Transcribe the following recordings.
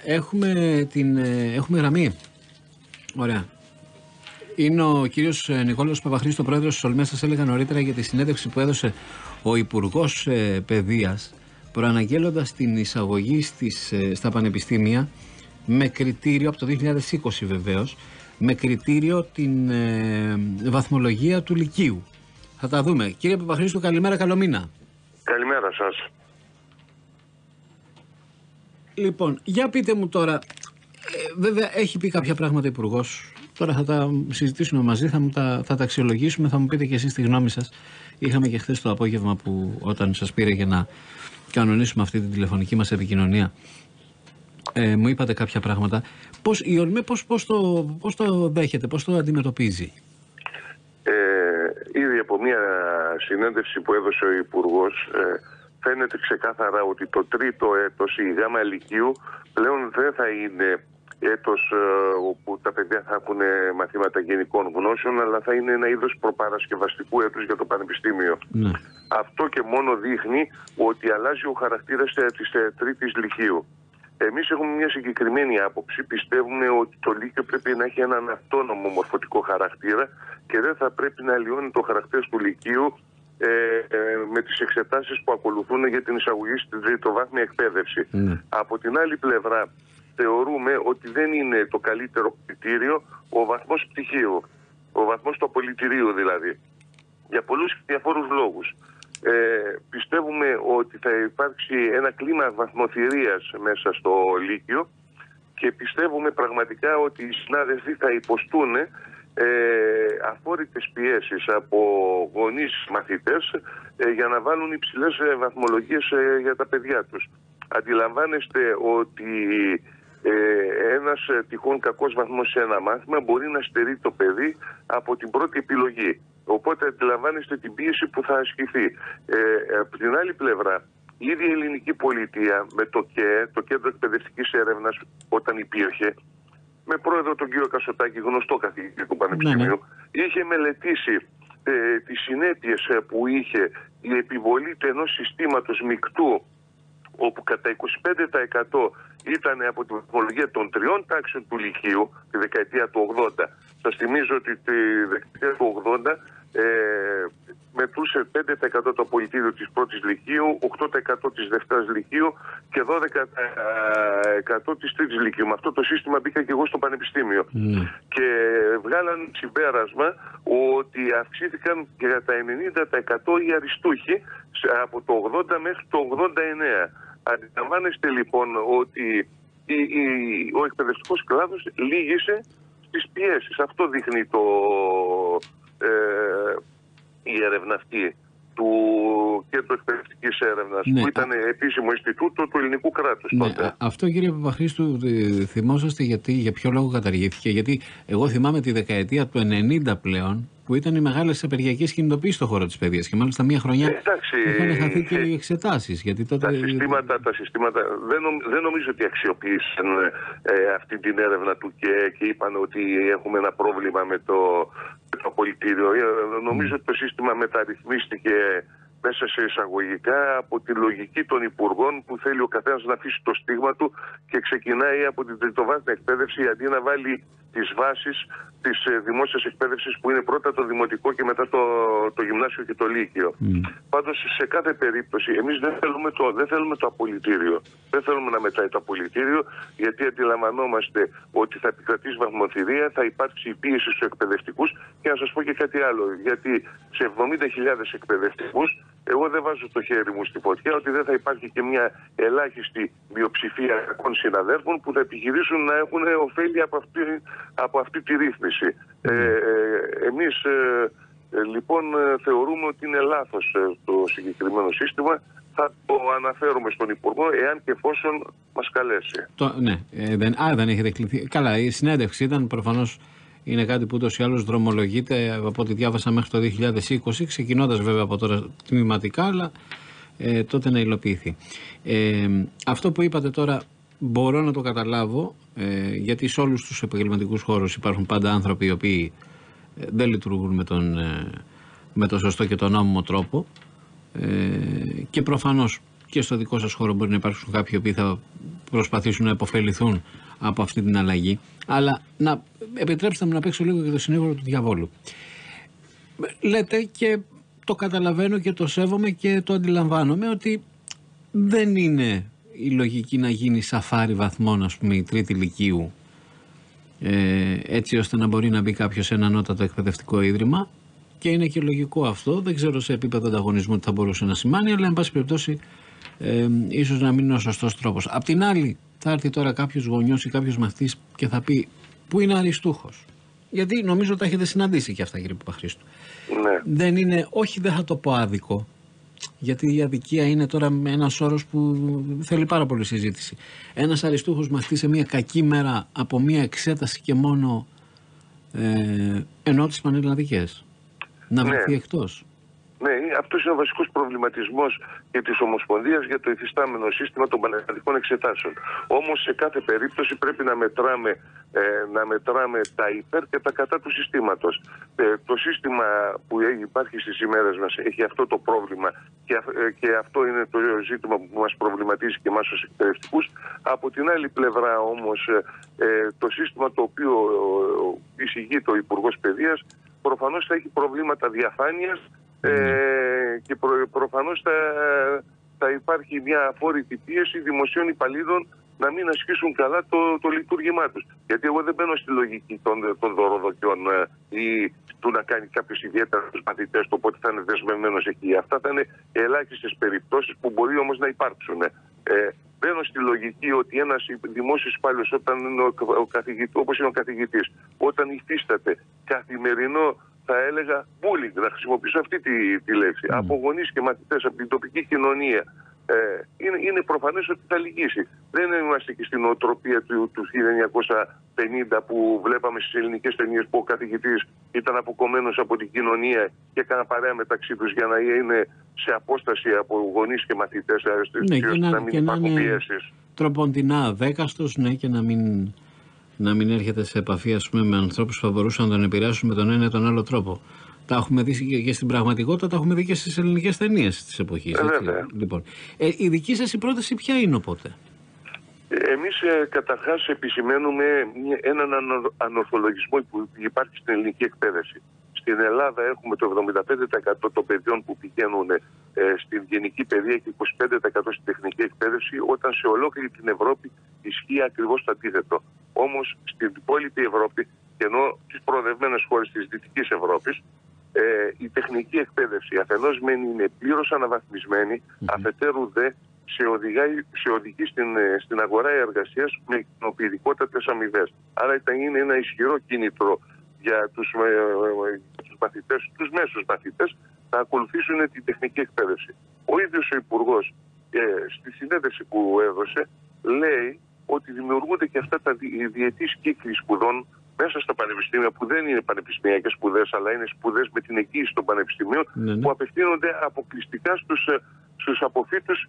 Έχουμε γραμμή. Ωραία. Είναι ο κύριος Νικόλαος Παπαχρήστο, πρόεδρος της ΟΛΜΕ. Σας έλεγα νωρίτερα για τη συνέντευξη που έδωσε ο Υπουργός Παιδείας, προαναγγέλλοντας την εισαγωγή στα πανεπιστήμια με κριτήριο, από το 2020 βεβαίως, με κριτήριο την βαθμολογία του Λυκείου. Θα τα δούμε. Κύριε Παπαχρήστο, καλημέρα, καλό μήνα. Καλημέρα σας. Λοιπόν, για πείτε μου τώρα, βέβαια έχει πει κάποια πράγματα ο Υπουργός. Τώρα θα τα συζητήσουμε μαζί, θα τα αξιολογήσουμε, θα μου πείτε και εσείς τη γνώμη σας. Είχαμε και χθες το απόγευμα που όταν σας πήρε για να κανονίσουμε αυτή την τηλεφωνική μας επικοινωνία, μου είπατε κάποια πράγματα. Η ΟΛΜΕ πώς το δέχεται, πώς το αντιμετωπίζει? Ήδη από μια συνέντευξη που έδωσε ο Υπουργός, φαίνεται ξεκάθαρα ότι το τρίτο έτος, η Γάμα Λυκείου, πλέον δεν θα είναι έτος όπου τα παιδιά θα έχουν μαθήματα γενικών γνώσεων, αλλά θα είναι ένα είδος προπαρασκευαστικού έτους για το Πανεπιστήμιο. Ναι. Αυτό και μόνο δείχνει ότι αλλάζει ο χαρακτήρας της τρίτης Λυκείου. Εμείς έχουμε μια συγκεκριμένη άποψη. Πιστεύουμε ότι το Λύκειο πρέπει να έχει έναν αυτόνομο μορφωτικό χαρακτήρα και δεν θα πρέπει να αλλοιώνει το χαρακτήρα του Λυκείου με τις εξετάσεις που ακολουθούν για την εισαγωγή στην τριτοβάθμια εκπαίδευση. Από την άλλη πλευρά, θεωρούμε ότι δεν είναι το καλύτερο κριτήριο ο βαθμός πτυχίου, ο βαθμός του απολυτηρίου δηλαδή, για πολλούς και διαφόρους λόγους. Πιστεύουμε ότι θα υπάρξει ένα κλίμα βαθμοθυρίας μέσα στο Λύκειο και πιστεύουμε πραγματικά ότι οι συνάδελφοι θα υποστούν αφόρητες πιέσεις από γονείς μαθητές για να βάλουν υψηλές βαθμολογίες για τα παιδιά τους. Αντιλαμβάνεστε ότι ένας τυχόν κακός βαθμός σε ένα μάθημα μπορεί να στερεί το παιδί από την πρώτη επιλογή. Οπότε αντιλαμβάνεστε την πίεση που θα ασκηθεί. Από την άλλη πλευρά, η ίδια η ελληνική πολιτεία με το ΚΕ, το Κέντρο Εκπαιδευτικής Έρευνας, όταν υπήρχε, με πρόεδρο τον κύριο Κασοτάκη, γνωστό καθηγητή του Πανεπιστημίου, είχε μελετήσει τις συνέπειες που είχε η επιβολή ενός συστήματος μεικτού, όπου κατά 25% ήταν από τη βαθμολογία των 3 τάξεων του Λυκείου τη δεκαετία του 80. Σας θυμίζω ότι τη δεκαετία του 80 μετρούσε 5% το απολυτήριο της πρώτης Λυκείου, 8% της δευτέρας Λυκείου και 12% της τρίτης Λυκείου. Με αυτό το σύστημα μπήκα και εγώ στο Πανεπιστήμιο. Και βγάλαν συμπέρασμα ότι αυξήθηκαν και κατά 90% οι αριστούχοι από το 80 μέχρι το 89. Αντιλαμβάνεστε λοιπόν ότι ο εκπαιδευτικός κλάδος λύγησε στις πιέσεις. Αυτό δείχνει η έρευνα αυτή του Κέντρου Εκπαιδευτικής Έρευνας, που ήταν επίσημο Ινστιτούτο του ελληνικού κράτους τότε. Αυτό, κύριε Παπαχρήστου, θυμόσαστε για ποιο λόγο καταργήθηκε? Γιατί εγώ θυμάμαι τη δεκαετία του 90 πλέον, που ήταν οι μεγάλες απεργιακές κινητοποίησεις στον χώρο της παιδείας και μάλιστα μία χρονιά είχαν χαθεί και οι εξετάσεις. Γιατί τότε... Τα συστήματα δεν νομίζω ότι αξιοποίησαν αυτή την έρευνα του και είπαν ότι έχουμε ένα πρόβλημα με το απολυτήριο. Νομίζω ότι το σύστημα μεταρρυθμίστηκε μέσα σε εισαγωγικά από τη λογική των υπουργών που θέλει ο καθένας να αφήσει το στίγμα του και ξεκινάει από την τριτοβάθμια εκπαίδευση αντί να βάλει τις βάσεις της δημόσιας εκπαίδευσης που είναι πρώτα το δημοτικό και μετά το γυμνάσιο και το λύκειο. Πάντως σε κάθε περίπτωση εμείς δεν θέλουμε το απολυτήριο. Δεν θέλουμε να μετράει το απολυτήριο, γιατί αντιλαμβανόμαστε ότι θα επικρατήσει βαθμοθυρία, θα υπάρξει η πίεση στους εκπαιδευτικούς και να σας πω και κάτι άλλο. Γιατί σε 70.000 εκπαιδευτικούς εγώ δεν βάζω το χέρι μου στη φωτιά ότι δεν θα υπάρχει και μια ελάχιστη μειοψηφία κακών συναδέλφων που θα επιχειρήσουν να έχουν ωφέλη από αυτή τη ρύθμιση. Εμείς λοιπόν θεωρούμε ότι είναι λάθος το συγκεκριμένο σύστημα. Θα το αναφέρουμε στον Υπουργό εάν και εφόσον μας καλέσει. Δεν έχετε κληθεί. Καλά, η συνέντευξη ήταν προφανώς. Είναι κάτι που ούτως ή άλλως δρομολογείται από ό,τι διάβασα μέχρι το 2020, ξεκινώντας βέβαια από τώρα τμηματικά, αλλά τότε να υλοποιηθεί. Αυτό που είπατε τώρα μπορώ να το καταλάβω, γιατί σε όλους τους επαγγελματικούς χώρους υπάρχουν πάντα άνθρωποι οι οποίοι δεν λειτουργούν με τον σωστό και τον νόμιμο τρόπο, και προφανώς και στο δικό σας χώρο μπορεί να υπάρξουν κάποιοι οποίοι θα προσπαθήσουν να υποφεληθούν από αυτή την αλλαγή. Αλλά επιτρέψτε μου να παίξω λίγο και το συνήγορο του διαβόλου. Λέτε, και το καταλαβαίνω και το σέβομαι και το αντιλαμβάνομαι, ότι δεν είναι η λογική να γίνει σαφάρι βαθμών, ας πούμε, η τρίτη λυκείου, έτσι ώστε να μπορεί να μπει κάποιος σε ένα ανώτατο εκπαιδευτικό ίδρυμα, και είναι και λογικό αυτό. Δεν ξέρω σε επίπεδο ανταγωνισμού τι θα μπορούσε να σημάνει, αλλά εν πάση περιπτώσει ίσως να μην είναι ο σωστός τρόπος. Απ' την άλλη, θα έρθει τώρα κάποιος γονιός ή κάποιος μαθητής και θα πει: πού είναι αριστούχος? Γιατί νομίζω τα έχετε συναντήσει και αυτά, κύριε Παπαχρήστου. Ναι. Δεν είναι, όχι, δεν θα το πω άδικο, γιατί η αδικία είναι τώρα ένας όρος που θέλει πάρα πολύ συζήτηση. Ένας αριστούχος μαθητής σε μια κακή μέρα από μια εξέταση και μόνο, ενώ τις πανελλαδικές, να βρεθεί εκτός. Ναι, αυτός είναι ο βασικός προβληματισμός και της Ομοσπονδίας για το υφιστάμενο σύστημα των πανελλαδικών εξετάσεων. Όμως σε κάθε περίπτωση πρέπει να μετράμε τα υπέρ και τα κατά του συστήματος. Το σύστημα που υπάρχει στις ημέρες μας έχει αυτό το πρόβλημα και αυτό είναι το ζήτημα που μας προβληματίζει και εμάς ως εκπαιδευτικούς. Από την άλλη πλευρά όμως το σύστημα το οποίο εισηγείται ο Υπουργός Παιδείας προφανώς θα έχει προβλήματα διαφάνειας, και προφανώς θα υπάρχει μια αφόρητη πίεση δημοσίων υπαλλήλων να μην ασκήσουν καλά το λειτουργήμά τους. Γιατί εγώ δεν μπαίνω στη λογική των δωροδοκιών ή του να κάνει κάποιος ιδιαίτερα τους μαθητές, το οπότε θα είναι δεσμευμένος εκεί. Αυτά θα είναι ελάχιστες περιπτώσεις που μπορεί όμως να υπάρξουν. Μπαίνω στη λογική ότι ένας δημόσιος υπάλληλος, όπως είναι ο καθηγητής, όταν υφίσταται καθημερινό, θα έλεγα bullying, να χρησιμοποιήσω αυτή τη λέξη, από γονείς και μαθητές, από την τοπική κοινωνία, είναι προφανές ότι θα λυγίσει. Δεν είμαστε και στην οτροπία του 1950 που βλέπαμε στις ελληνικές ταινίες που ο καθηγητής ήταν αποκομμένος από την κοινωνία και έκανα παρέα μεταξύ τους για να είναι σε απόσταση από γονείς και μαθητές, να μην υπάρχουν πιέσεις. Τροποντινά αδέκαστος, ναι, και να μην έρχεται σε επαφή, ας πούμε, με ανθρώπους που θα μπορούσαν να τον επηρεάσουν με τον ένα ή τον άλλο τρόπο. Τα έχουμε δει και στην πραγματικότητα, τα έχουμε δει και στις ελληνικές ταινίες της εποχής. Λοιπόν, η δική σας η πρόταση ποια είναι οπότε? Εμείς καταρχάς επισημαίνουμε έναν ανορθολογισμό που υπάρχει στην ελληνική εκπαίδευση. Στην Ελλάδα έχουμε το 75% των παιδιών που πηγαίνουν στην γενική παιδεία και 25% στην τεχνική εκπαίδευση, όταν σε ολόκληρη την Ευρώπη ισχύει ακριβώς το αντίθετο. Όμως στην υπόλοιπη Ευρώπη, και ενώ τις προοδευμένες χώρες της Δυτικής Ευρώπης, η τεχνική εκπαίδευση αφενός μεν είναι πλήρως αναβαθμισμένη, αφετέρου δε σε οδηγεί στην αγορά εργασίας με ικανοποιητικότατες αμοιβές. Άρα είναι ένα ισχυρό κίνητρο για τους μαθητές, τους μέσους μαθητές, να ακολουθήσουν την τεχνική εκπαίδευση. Ο ίδιος ο Υπουργός στη συνέντευξη που έδωσε λέει ότι δημιουργούνται και αυτά τα διετής κύκλοι σπουδών μέσα στα πανεπιστήμια, που δεν είναι πανεπιστημιακές σπουδές, αλλά είναι σπουδές με την εγγύηση των πανεπιστημίων, που απευθύνονται αποκλειστικά στους αποφύτους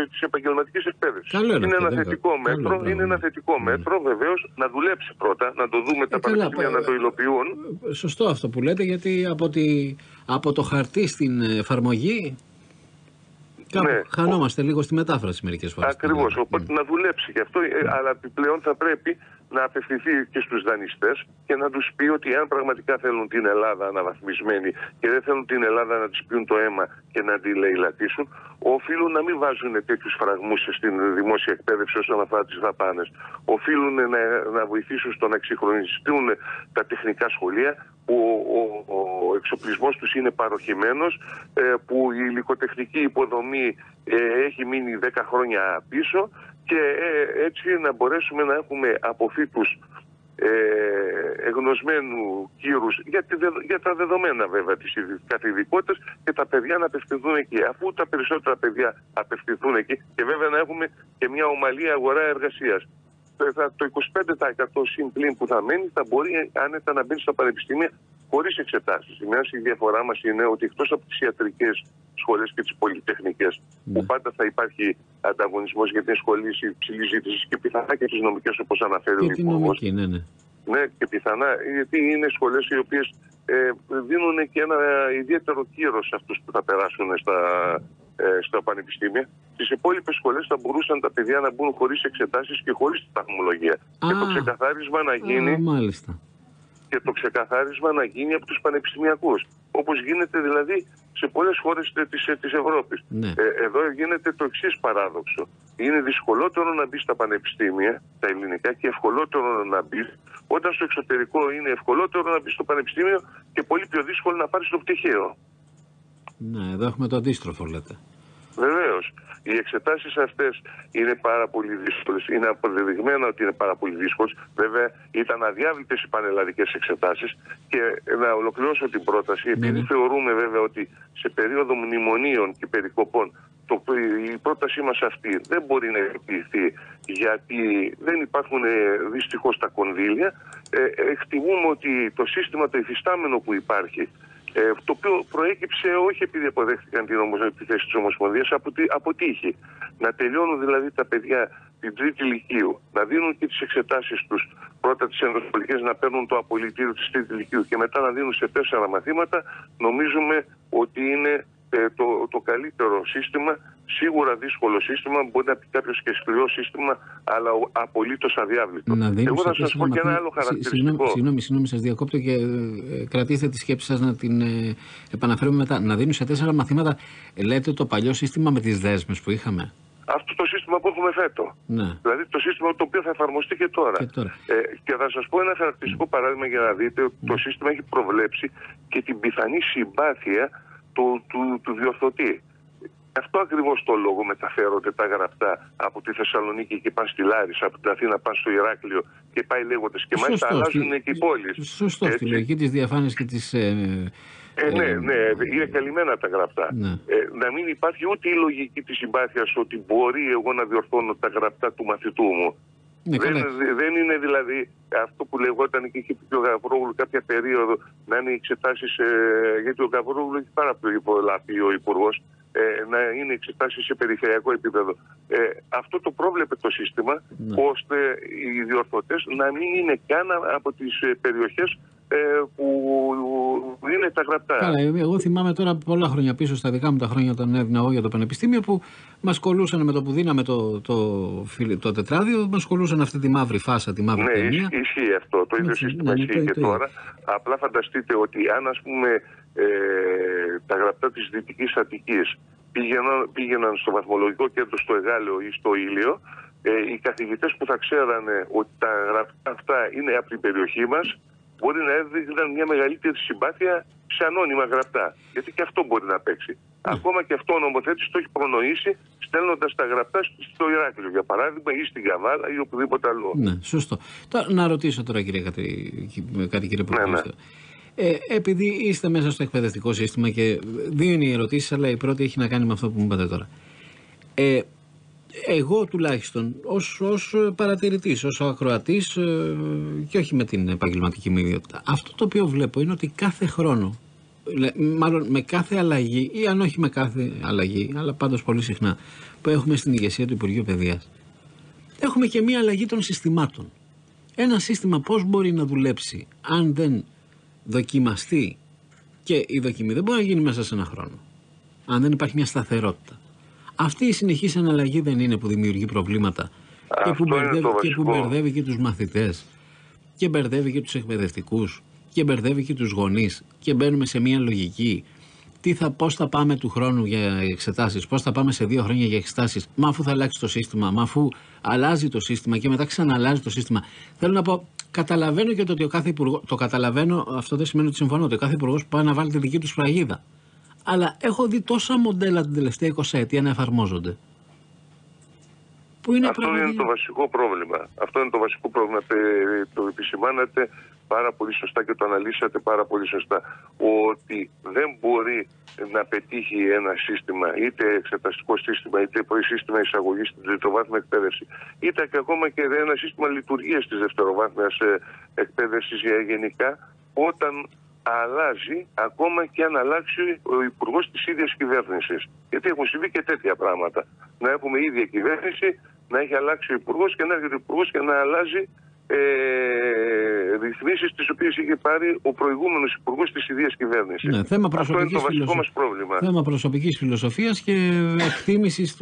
της επαγγελματικής εκπαίδευσης. Είναι ένα θετικό μέτρο, είναι ένα θετικό μέτρο, βεβαίως, να δουλέψει πρώτα, να το δούμε τα πανεπιστήμια να το υλοποιούν. Σωστό αυτό που λέτε, γιατί από το χαρτί στην εφαρμογή χανόμαστε λίγο στη μετάφραση μερικές φορές. Ακριβώς, οπότε να δουλέψει γι' αυτό, αλλά επιπλέον θα πρέπει να απευθυνθεί και στους δανειστές και να τους πει ότι αν πραγματικά θέλουν την Ελλάδα αναβαθμισμένη και δεν θέλουν την Ελλάδα να της πιούν το αίμα και να τη λαιλατίσουν, οφείλουν να μην βάζουν τέτοιους φραγμούς στην δημόσια εκπαίδευση όσον αφορά τις δαπάνες. Οφείλουν να βοηθήσουν στο να εξυγχρονιστούν τα τεχνικά σχολεία, που ο εξοπλισμός τους είναι παροχημένος, που η υλικοτεχνική υποδομή έχει μείνει 10 χρόνια πίσω, και έτσι να μπορέσουμε να έχουμε αποφύτους εγνωσμένου κύρους για τα δεδομένα βέβαια της κάθε ειδικότητας, και τα παιδιά να απευθυνθούν εκεί. Αφού τα περισσότερα παιδιά απευθυνθούν εκεί, και βέβαια να έχουμε και μια ομαλή αγορά εργασίας, το 25% συμπλήν που θα μένει θα μπορεί άνετα να μπαίνει στα πανεπιστήμια χωρίς εξετάσεις. Η διαφορά μας είναι ότι εκτός από τις ιατρικές σχολές και τις πολυτεχνικές, που πάντα θα υπάρχει ανταγωνισμός για την σχολή υψηλής ζήτησης, και πιθανά και τις νομικές, όπως αναφέρει ο Υπουργός. Ναι, και πιθανά, γιατί είναι σχολές οι οποίες δίνουν και ένα ιδιαίτερο κύρος σε αυτούς που θα περάσουν στα πανεπιστήμια. Στις υπόλοιπες σχολές θα μπορούσαν τα παιδιά να μπουν χωρίς εξετάσεις και χωρίς σταθμολογία. Και το ξεκαθάρισμα να γίνει. Μάλιστα. Και το ξεκαθάρισμα να γίνει από τους πανεπιστημιακούς. Όπως γίνεται δηλαδή σε πολλές χώρες της Ευρώπης. Ναι. Εδώ γίνεται το εξής παράδοξο. Είναι δυσκολότερο να μπει στα πανεπιστήμια, τα ελληνικά, και ευκολότερο να μπει, όταν στο εξωτερικό είναι ευκολότερο να μπει στο πανεπιστήμιο και πολύ πιο δύσκολο να πάρει το πτυχίο. Ναι, εδώ έχουμε το αντίστροφο, λέτε. Βεβαίως. Οι εξετάσεις αυτές είναι πάρα πολύ δύσκολες. Είναι αποδεδειγμένα ότι είναι πάρα πολύ δύσκολες. Βέβαια, ήταν αδιάβλητες οι πανελλαδικές εξετάσεις. Και να ολοκληρώσω την πρόταση, επειδή θεωρούμε βέβαια ότι σε περίοδο μνημονίων και περικοπών η πρότασή μας αυτή δεν μπορεί να υλοποιηθεί, γιατί δεν υπάρχουν δυστυχώς τα κονδύλια. Εκτιμούμε ότι το σύστημα το υφιστάμενο που υπάρχει, το οποίο προέκυψε όχι επειδή αποδέχτηκαν τη θέση της Ομοσπονδίας, από τύχη. Να τελειώνουν δηλαδή τα παιδιά την τρίτη λυκείου, να δίνουν και τις εξετάσεις τους, πρώτα τις ενδοσχολικές, να παίρνουν το απολυτήριο της τρίτη λυκείου και μετά να δίνουν σε 4 μαθήματα, νομίζουμε ότι είναι το καλύτερο σύστημα. Σίγουρα δύσκολο σύστημα, μπορεί να πει κάποιος και σκληρό σύστημα, αλλά απολύτως αδιάβλητο. Εγώ θα σας πω και ένα άλλο χαρακτηριστικό. Συγγνώμη, σας διακόπτω και κρατήστε τη σκέψη σας να την επαναφέρουμε μετά. Να δίνουν σε 4 μαθήματα, λέτε, το παλιό σύστημα με τις δέσμες που είχαμε. Αυτό το σύστημα που έχουμε φέτο. Ναι. Δηλαδή το σύστημα το οποίο θα εφαρμοστεί και τώρα. Και θα σας πω ένα χαρακτηριστικό παράδειγμα για να δείτε ότι το σύστημα έχει προβλέψει και την πιθανή συμπάθεια του διορθωτή. Αυτό ακριβώς το λόγο μεταφέρονται τα γραπτά από τη Θεσσαλονίκη και πάνε στη Λάρισα, από την Αθήνα πάνε στο Ηράκλειο και πάει λέγοντας. Και μάλιστα αλλάζουν και οι πόλεις. Σωστό, στη λογική της διαφάνειας και της... Ναι, είναι καλυμμένα τα γραπτά. Ναι. Να μην υπάρχει ούτε η λογική της συμπάθειας ότι μπορεί εγώ να διορθώνω τα γραπτά του μαθητού μου. Ναι, δεν είναι δηλαδή αυτό που λεγόταν και είχε πει ο Γαβρόγλου κάποια περίοδο, να είναι οι εξετάσεις, γιατί ο Γαβρόγλου έχει πάρα πολλά πει ο Υπουργός, να είναι εξετάσεις σε περιφερειακό επίπεδο. Αυτό το πρόβλεπε το σύστημα, ώστε οι διορθωτές να μην είναι καν από τις περιοχές που είναι τα γραπτά. Καλά, εγώ θυμάμαι τώρα πολλά χρόνια πίσω, στα δικά μου τα χρόνια όταν έδινα εγώ για το πανεπιστήμιο, που μας κολλούσαν με το που δίναμε το τετράδιο, μας κολλούσαν αυτή τη μαύρη φάσα, τη μαύρη ταινία. Ναι, ισχύει αυτό. Το ίδιο σύστημα ισχύει και τώρα. Απλά φανταστείτε ότι αν, ας πούμε, τα γραπτά της Δυτικής Αττικής πήγαιναν στο βαθμολογικό κέντρο στο Εγάλεο ή στο Ήλιο, οι καθηγητές που θα ξέρανε ότι τα γραπτά αυτά είναι από την περιοχή μας, μπορεί να έδειχναν μια μεγαλύτερη συμπάθεια σε ανώνυμα γραπτά. Γιατί και αυτό μπορεί να παίξει. Ακόμα και αυτό ο νομοθέτης το έχει προνοήσει, στέλνοντας τα γραπτά στο Ηράκλειο, για παράδειγμα, ή στην Καβάλα ή οπουδήποτε άλλο. Ναι, σωστό. Να ρωτήσω τώρα, κάτι κύριε Πρόεδρε. Επειδή είστε μέσα στο εκπαιδευτικό σύστημα και δύο είναι οι ερωτήσεις, αλλά η πρώτη έχει να κάνει με αυτό που μου είπατε τώρα. Εγώ τουλάχιστον ως παρατηρητής, ως ακροατής και όχι με την επαγγελματική μου ιδιότητα, αυτό το οποίο βλέπω είναι ότι κάθε χρόνο, μάλλον με κάθε αλλαγή, ή αν όχι με κάθε αλλαγή, αλλά πάντως πολύ συχνά, που έχουμε στην ηγεσία του Υπουργείου Παιδείας, έχουμε και μία αλλαγή των συστημάτων. Ένα σύστημα πώς μπορεί να δουλέψει αν δεν δοκιμαστεί, και η δοκιμή δεν μπορεί να γίνει μέσα σε ένα χρόνο, αν δεν υπάρχει μια σταθερότητα. Αυτή η συνεχής αναλλαγή δεν είναι που δημιουργεί προβλήματα και που μπερδεύει και τους μαθητές και μπερδεύει και τους εκπαιδευτικούς και μπερδεύει και τους γονείς, και μπαίνουμε σε μια λογική πώς θα πάμε του χρόνου για εξετάσεις, πώς θα πάμε σε 2 χρόνια για εξετάσεις, μα αφού θα αλλάξει το σύστημα, μα αφού αλλάζει το σύστημα και μετά ξαναλλάζει το σύστημα. Θέλω να πω, καταλαβαίνω και ότι ο κάθε υπουργός, το καταλαβαίνω, αυτό δεν σημαίνει ότι συμφωνώ, ότι ο κάθε υπουργός πάει να βάλει τη δική του σφραγίδα. Αλλά έχω δει τόσα μοντέλα την τελευταία 20 ετία να εφαρμόζονται. Αυτό είναι το βασικό πρόβλημα. Αυτό είναι το βασικό πρόβλημα. Το επισημάνατε πάρα πολύ σωστά και το αναλύσατε πάρα πολύ σωστά. Ότι δεν μπορεί να πετύχει ένα σύστημα, είτε εξεταστικό σύστημα, είτε σύστημα εισαγωγής στην τριτοβάθμια εκπαίδευση, είτε και ακόμα και ένα σύστημα λειτουργίας της δευτεροβάθμιας εκπαίδευσης γενικά, όταν αλλάζει, ακόμα και αν αλλάξει ο υπουργός της ίδιας κυβέρνησης. Γιατί έχουν συμβεί και τέτοια πράγματα. Να έχουμε ίδια κυβέρνηση, να έχει αλλάξει ο υπουργός και να έρχεται ο υπουργός και να αλλάζει ρυθμίσεις τις οποίες είχε πάρει ο προηγούμενος υπουργός της ίδιας κυβέρνησης. Ναι, θέμα αυτό είναι το βασικό μας πρόβλημα. Θέμα προσωπικής φιλοσοφίας και εκτίμησης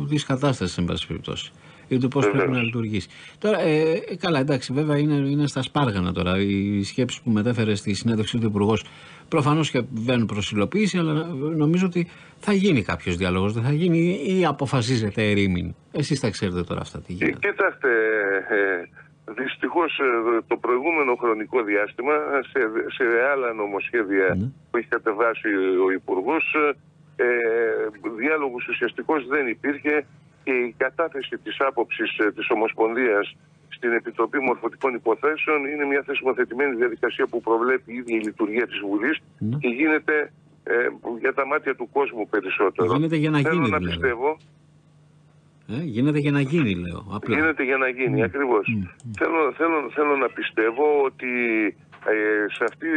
της κατάστασης, εν πάση περιπτώσει, ή του πώς πρέπει να λειτουργήσει. Τώρα, καλά, εντάξει, βέβαια είναι στα σπάργανα τώρα. Οι σκέψεις που μετέφερε στη συνέντευξη του Υπουργός προφανώς και βαίνουν προς υλοποίηση, αλλά νομίζω ότι θα γίνει κάποιος διάλογος, δεν θα γίνει ή αποφασίζεται ερήμην. Εσείς τα ξέρετε τώρα αυτά τι γίνεται. Κοιτάξτε, δυστυχώς το προηγούμενο χρονικό διάστημα σε άλλα νομοσχέδια που έχει κατεβάσει ο Υπουργός, διάλογος ουσιαστικός δεν υπήρχε και η κατάθεση της άποψης της Ομοσπονδίας στην Επιτροπή Μορφωτικών Υποθέσεων είναι μια θεσμοθετημένη διαδικασία που προβλέπει η ίδια η λειτουργία της Βουλής και γίνεται για τα μάτια του κόσμου περισσότερο. Γίνεται για να γίνει, θέλω να δηλαδή. πιστεύω. Γίνεται για να γίνει, λέω. Απλά. Γίνεται για να γίνει, ακριβώς. Θέλω να πιστεύω ότι σε αυτή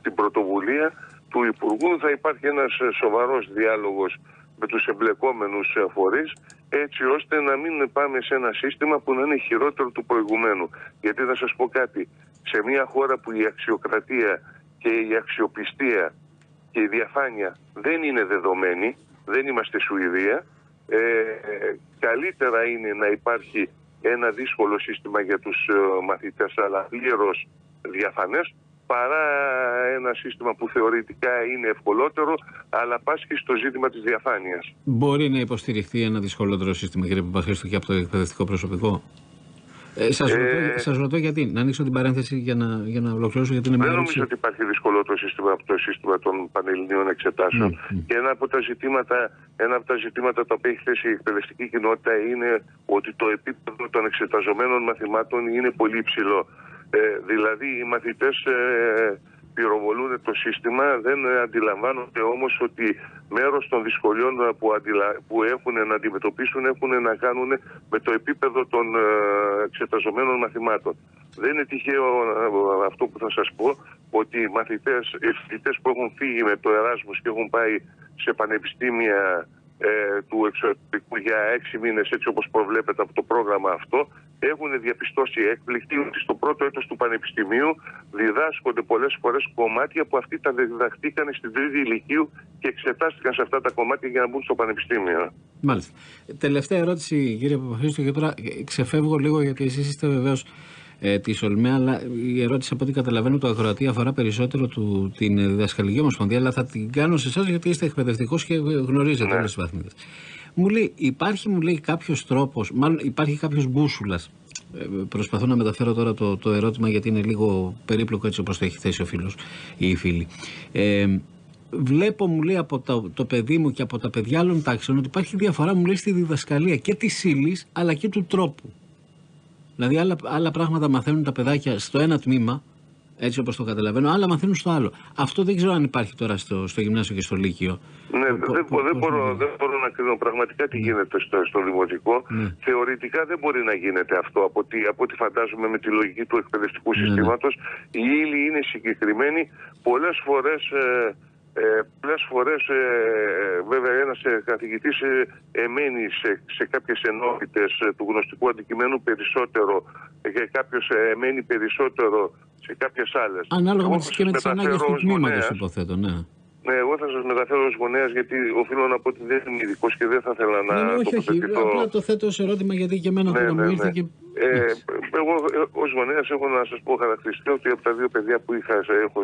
την πρωτοβουλία του Υπουργού θα υπάρχει ένας σοβαρός διάλογος με τους εμπλεκόμενους φορείς, έτσι ώστε να μην πάμε σε ένα σύστημα που να είναι χειρότερο του προηγουμένου. Γιατί θα σας πω κάτι, σε μια χώρα που η αξιοκρατία και η αξιοπιστία και η διαφάνεια δεν είναι δεδομένη, δεν είμαστε Σουηδία, καλύτερα είναι να υπάρχει ένα δύσκολο σύστημα για τους μαθητές, αλλά πλήρως διαφανές, παρά ένα σύστημα που θεωρητικά είναι ευκολότερο, αλλά πάσχει στο ζήτημα της διαφάνειας. Μπορεί να υποστηριχθεί ένα δυσκολότερο σύστημα, κύριε Παπαχρήστου, και από το εκπαιδευτικό προσωπικό? Σας ρωτώ γιατί. Να ανοίξω την παρένθεση για να ολοκληρώσω, γιατί είναι μια Δεν ερώτηση. νομίζω ότι υπάρχει δυσκολότερο σύστημα από το σύστημα των πανελληνίων εξετάσεων. Και ένα από τα ζητήματα τα οποία έχει θέσει η εκπαιδευτική κοινότητα είναι ότι το επίπεδο των εξεταζομένων μαθημάτων είναι πολύ υψηλό. Δηλαδή οι μαθητές πυροβολούν το σύστημα, δεν αντιλαμβάνονται όμως ότι μέρος των δυσκολιών που έχουν να αντιμετωπίσουν έχουν να κάνουν με το επίπεδο των εξεταζομένων μαθημάτων. Δεν είναι τυχαίο αυτό που θα σας πω, ότι οι φοιτητές που έχουν φύγει με το Εράσμους και έχουν πάει σε πανεπιστήμια του εξωτερικού για 6 μήνες, έτσι όπως προβλέπεται από το πρόγραμμα αυτό, έχουν διαπιστώσει έκπληκτοι ότι στο πρώτο έτος του πανεπιστημίου διδάσκονται πολλές φορές κομμάτια που αυτοί τα διδαχτήκαν στην τρίτη ηλικίου και εξετάστηκαν σε αυτά τα κομμάτια για να μπουν στο πανεπιστήμιο. Μάλιστα. Τελευταία ερώτηση, κύριε Παπαχρήστου, και τώρα ξεφεύγω λίγο, γιατί εσείς είστε βεβαίως τη Ολμαία, αλλά η ερώτηση, από ό,τι καταλαβαίνω, το Ακροατή αφορά περισσότερο την Διδασκαλική Ομοσπονδία, αλλά θα την κάνω σε εσάς, γιατί είστε εκπαιδευτικός και γνωρίζετε όλες τις βαθμίδες. Μου λέει, υπάρχει κάποιος τρόπος, μάλλον υπάρχει κάποιος μπούσουλας. Προσπαθώ να μεταφέρω τώρα το ερώτημα, γιατί είναι λίγο περίπλοκο έτσι όπως το έχει θέσει ο φίλος ή η φίλη. Βλέπω, μου λέει, από το παιδί μου και από τα παιδιά άλλων τάξεων ότι υπάρχει διαφορά, μου λέει, στη διδασκαλία και της ύλης αλλά και του τρόπου. Δηλαδή άλλα πράγματα μαθαίνουν τα παιδάκια στο ένα τμήμα, έτσι όπως το καταλαβαίνω, άλλα μαθαίνουν στο άλλο. Αυτό δεν ξέρω αν υπάρχει τώρα στο γυμνάσιο και στο λύκειο. Ναι, δεν μπορώ να κρίνω πραγματικά τι γίνεται στο δημοτικό. Θεωρητικά δεν μπορεί να γίνεται αυτό από ό,τι φαντάζομαι με τη λογική του εκπαιδευτικού συστήματος. Η ύλη είναι συγκεκριμένη. Πολλές φορές βέβαια ένας καθηγητής εμένει σε κάποιες ενότητες του γνωστικού αντικειμένου περισσότερο και κάποιος εμένει περισσότερο σε κάποιες άλλες. Ανάλογα με τις ανάγκες του τμήματος, υποθέτω, ναι. Ναι, εγώ θα σας μεταφέρω ως γονέας, γιατί οφείλω να πω ότι δεν είμαι ειδικός και δεν θα ήθελα να τοποθετηθώ. Απλά το θέτω ως ερώτημα, γιατί και εμένα τώρα μου ήρθε και... Εγώ ως γονέας έχω να σας πω χαρακτηριστικά ότι από τα 2 παιδιά που έχω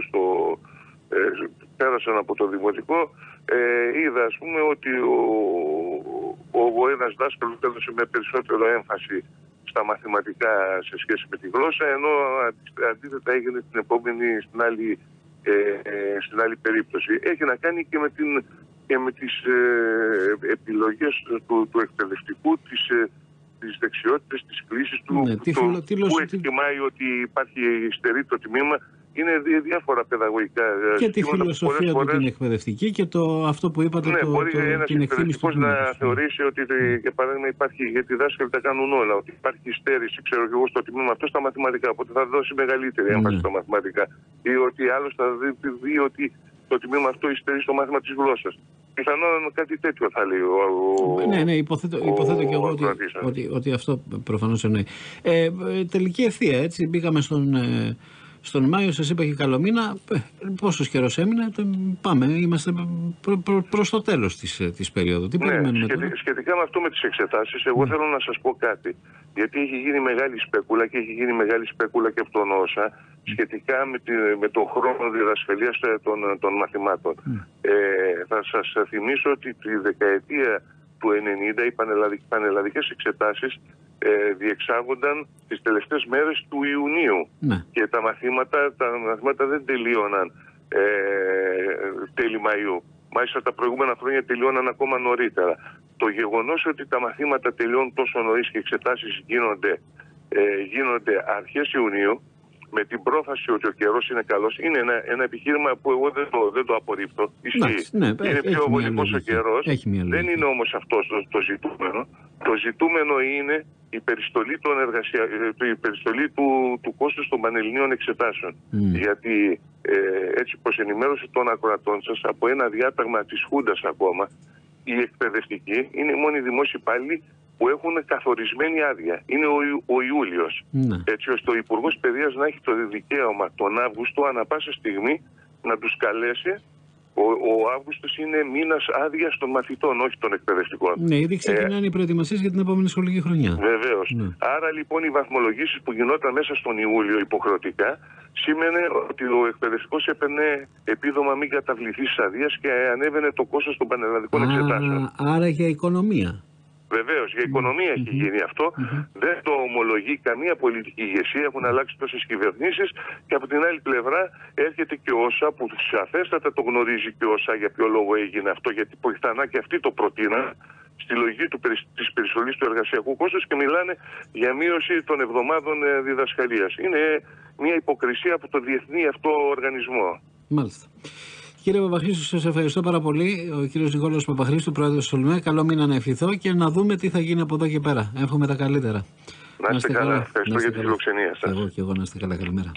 πέρασαν από το δημοτικό, είδα, ας πούμε, ότι ο ένας δάσκαλος έδωσε με περισσότερο έμφαση στα μαθηματικά σε σχέση με τη γλώσσα, ενώ αντίθετα έγινε την επόμενη στην άλλη περίπτωση. Έχει να κάνει και με τις επιλογές του εκπαιδευτικού, τις δεξιότητες, τις κλήσεις του, που εκτιμάει ότι υπάρχει στερή το τμήμα. Είναι διάφορα παιδαγωγικά. Και τη φιλοσοφία του την εκπαιδευτική και αυτό που είπατε, μπορεί ένας εκπαιδευτικός να θεωρήσει ότι, για παράδειγμα, υπάρχει, γιατί οι δάσκαλοι τα κάνουν όλα, ότι υπάρχει στέρηση, ξέρω και εγώ, στο τμήμα αυτό στα μαθηματικά, οπότε θα δώσει μεγαλύτερη έμφαση στα μαθηματικά. Ή ότι άλλος θα δει ότι το τμήμα αυτό υστερεί στο μάθημα της γλώσσας. Πιθανόν κάτι τέτοιο θα λέει Ναι, υποθέτω και εγώ ότι αυτό προφανώς εννοεί. Τελική ευθεία, έτσι. Μπήκαμε στον Μάιο, σας είπα και καλό μήνα. Πόσος καιρός έμεινε, πάμε. Είμαστε προς το τέλος της περίοδου. Τι περιμένουμε τώρα? Σχετικά με αυτό με τις εξετάσεις, εγώ θέλω να σας πω κάτι. Γιατί έχει γίνει μεγάλη σπέκουλα και έχει γίνει μεγάλη σπέκουλα και από τον ΩΣΑ σχετικά με τον χρόνο διδασκαλίας των μαθημάτων. Θα σας θυμίσω ότι τη δεκαετία του 90 οι πανελλαδικές εξετάσεις διεξάγονταν τις τελευταίες μέρες του Ιουνίου. Και τα μαθήματα δεν τελείωναν τέλη Μαΐου. Μάλιστα τα προηγούμενα χρόνια τελειώναν ακόμα νωρίτερα. Το γεγονός ότι τα μαθήματα τελειώνουν τόσο νωρίς και οι εξετάσεις γίνονται αρχές Ιουνίου, με την πρόφαση ότι ο καιρός είναι καλός, είναι ένα επιχείρημα που εγώ δεν το απορρίπτω. Είναι πιο βολικός ο καιρός. Δεν είναι όμως αυτό το ζητούμενο. Το ζητούμενο είναι η περιστολή, η περιστολή του κόστους των πανελληνίων εξετάσεων. Γιατί έτσι πως ενημέρωσε των ακροατών σας, από ένα διάταγμα της Χούντας ακόμα, οι εκπαιδευτικοί είναι οι μόνοι δημόσιοι υπάλληλοι που έχουν καθορισμένη άδεια. Είναι ο Ιούλιος. Έτσι ώστε ο Υπουργός Παιδείας να έχει το δικαίωμα τον Αύγουστο ανά πάσα στιγμή να τους καλέσει. Ο Αύγουστος είναι μήνας άδειας των μαθητών, όχι των εκπαιδευτικών. Ναι, ήδη ξεκινάνε οι προετοιμασίες για την επόμενη σχολική χρονιά. Βεβαίως. Άρα λοιπόν οι βαθμολογήσεις που γινόταν μέσα στον Ιούλιο υποχρεωτικά σήμαινε ότι ο εκπαιδευτικός έπαιρνε επίδομα μην καταβληθείς άδειας και ανέβαινε το κόστος των πανελλαδικών εξετάσεων. Άρα για οικονομία. Βεβαίως, για οικονομία έχει γίνει αυτό. Δεν το ομολογεί καμία πολιτική ηγεσία. Έχουν αλλάξει τόσες κυβερνήσεις. Και από την άλλη πλευρά έρχεται και ο ΩΣΑ, που σαφέστατα το γνωρίζει και ο ΩΣΑ για ποιο λόγο έγινε αυτό. Γιατί πιθανά και αυτοί το προτείναν στη λογική της περιστολής του εργασιακού κόστους και μιλάνε για μείωση των εβδομάδων διδασκαλίας. Είναι μια υποκρισία από το διεθνή αυτό οργανισμό. Μάλιστα. Κύριε Παπαχρήστου, σας ευχαριστώ πάρα πολύ. Ο κύριος Νικόλαος Παπαχρήστου, πρόεδρος του ΟΛΜΕ. Καλό μήνα να ευχηθώ και να δούμε τι θα γίνει από εδώ και πέρα. Εύχομαι τα καλύτερα. Να είστε καλά. Ευχαριστώ για τη φιλοξενία σας. Εγώ και εγώ, να είστε καλά. Καλημέρα.